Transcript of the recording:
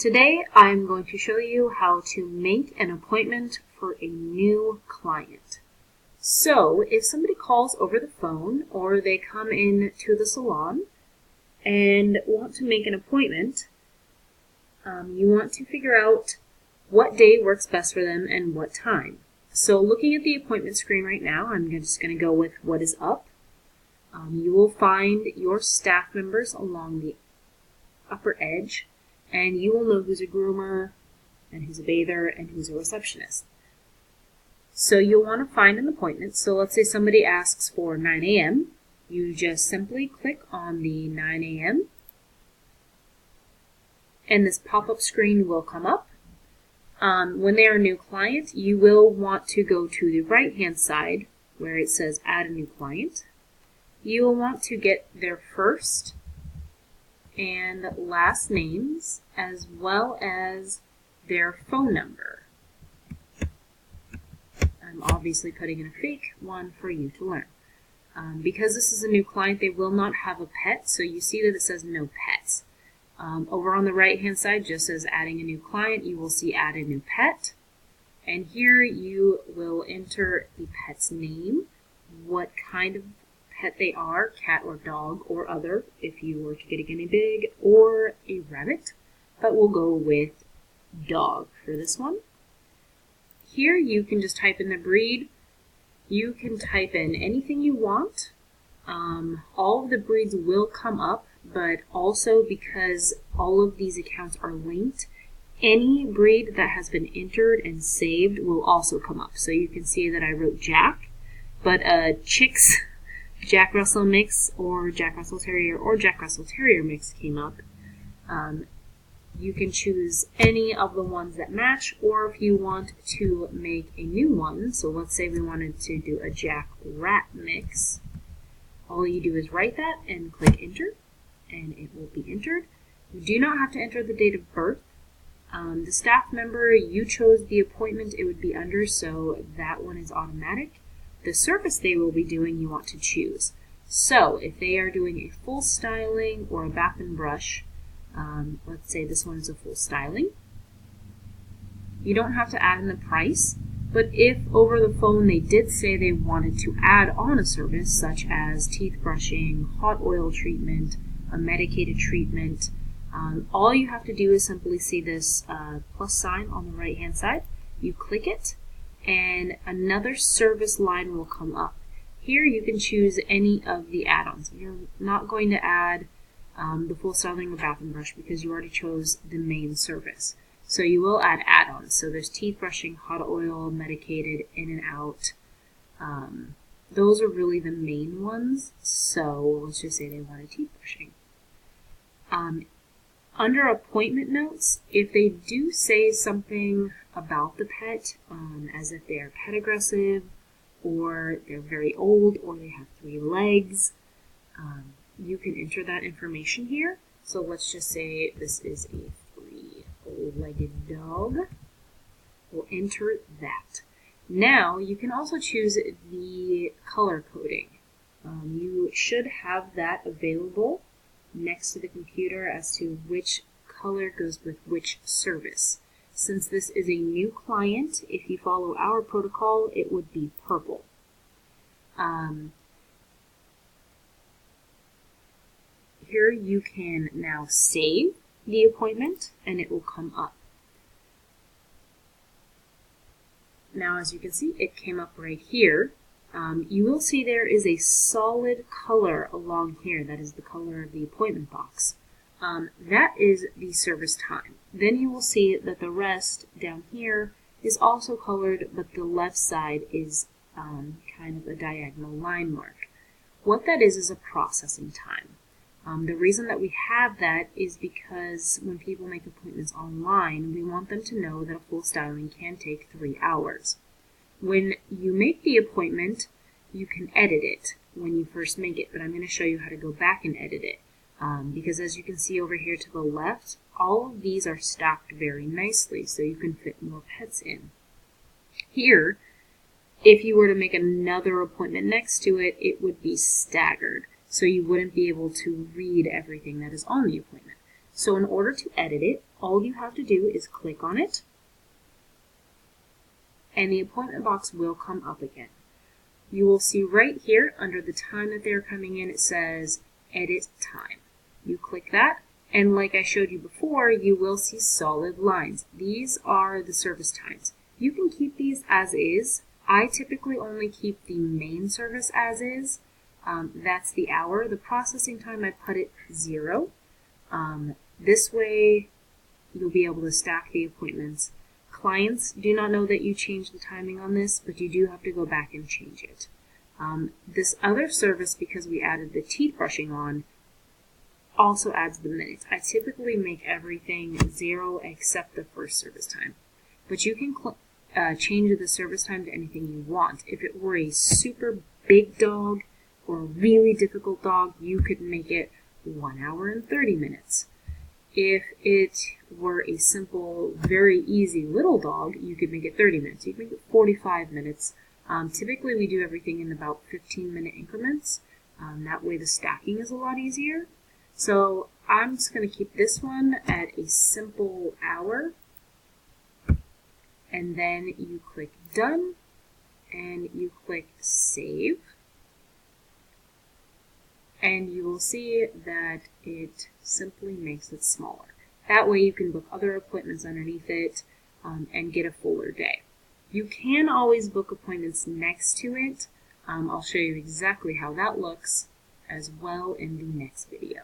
Today I'm going to show you how to make an appointment for a new client. So if somebody calls over the phone or they come in to the salon and want to make an appointment, you want to figure out what day works best for them and what time. So looking at the appointment screen right now, I'm just going to go with what is up. You will find your staff members along the upper edge, and you will know who's a groomer and who's a bather and who's a receptionist. So you'll want to find an appointment. So let's say somebody asks for 9 a.m. You just simply click on the 9 a.m. and this pop-up screen will come up. When they are a new client, you will want to go to the right-hand side where it says Add a New Client. You will want to get their first and last names as well as their phone number. I'm obviously putting in a fake one for you to learn. Because this is a new client, they will not have a pet, so you see that it says no pets. Over on the right hand side, just as adding a new client, you will see add a new pet. And here you will enter the pet's name, what kind of pet they are, cat or dog or other, if you were to get a guinea pig or a rabbit, but we'll go with dog for this one. Here you can just type in the breed. You can type in anything you want. All of the breeds will come up, but also because all of these accounts are linked, any breed that has been entered and saved will also come up. So you can see that I wrote Jack, but Chicks Jack Russell mix or Jack Russell Terrier or Jack Russell Terrier mix came up. You can choose any of the ones that match, or if you want to make a new one, so let's say we wanted to do a Jack Rat mix, all you do is write that and click enter, and it will be entered. You do not have to enter the date of birth. The staff member you chose the appointment it would be under, so that one is automatic. The service they will be doing you want to choose. So if they are doing a full styling or a bath and brush, let's say this one is a full styling, you don't have to add in the price, but if over the phone they did say they wanted to add on a service such as teeth brushing, hot oil treatment, a medicated treatment, all you have to do is simply see this plus sign on the right hand side. You click it and another service line will come up. Here you can choose any of the add-ons. You're not going to add the full styling or bath and brush because you already chose the main service. So you will add add-ons. So there's teeth brushing, hot oil, medicated, in and out. Those are really the main ones. So let's just say they wanted teeth brushing. Under appointment notes, if they do say something about the pet, as if they are pet aggressive, or they're very old, or they have 3 legs, you can enter that information here. So let's just say this is a 3-legged dog. We'll enter that. Now you can also choose the color coding. You should have that available next to the computer as to which color goes with which service. Since this is a new client, if you follow our protocol, it would be purple. Here you can now save the appointment and it will come up. Now as you can see, it came up right here. You will see there is a solid color along here. That is the color of the appointment box. That is the service time. Then you will see that the rest down here is also colored, but the left side is kind of a diagonal line mark. What that is a processing time. The reason that we have that is because when people make appointments online, we want them to know that a full styling can take 3 hours. When you make the appointment, you can edit it when you first make it, but I'm going to show you how to go back and edit it. Because as you can see over here to the left, all of these are stacked very nicely, so you can fit more pets in. Here, if you were to make another appointment next to it, it would be staggered, so you wouldn't be able to read everything that is on the appointment. So in order to edit it, all you have to do is click on it, and the appointment box will come up again. You will see right here under the time that they're coming in, it says Edit Time. You click that, and like I showed you before, you will see solid lines. These are the service times. You can keep these as is. I typically only keep the main service as is. That's the hour. The processing time, I put it 0. This way, you'll be able to stack the appointments. Clients do not know that you changed the timing on this, but you do have to go back and change it. This other service, because we added the teeth brushing on, also adds the minutes. I typically make everything 0 except the first service time. But you can change the service time to anything you want. If it were a super big dog or a really difficult dog, you could make it 1 hour and 30 minutes. If it were a simple, very easy little dog, you could make it 30 minutes. You could make it 45 minutes. Typically, we do everything in about 15-minute increments. That way the stacking is a lot easier. So I'm just going to keep this one at a simple hour. And then you click Done, and you click Save. And you will see that it simply makes it smaller. That way you can book other appointments underneath it and get a fuller day. You can always book appointments next to it. I'll show you exactly how that looks as well in the next video.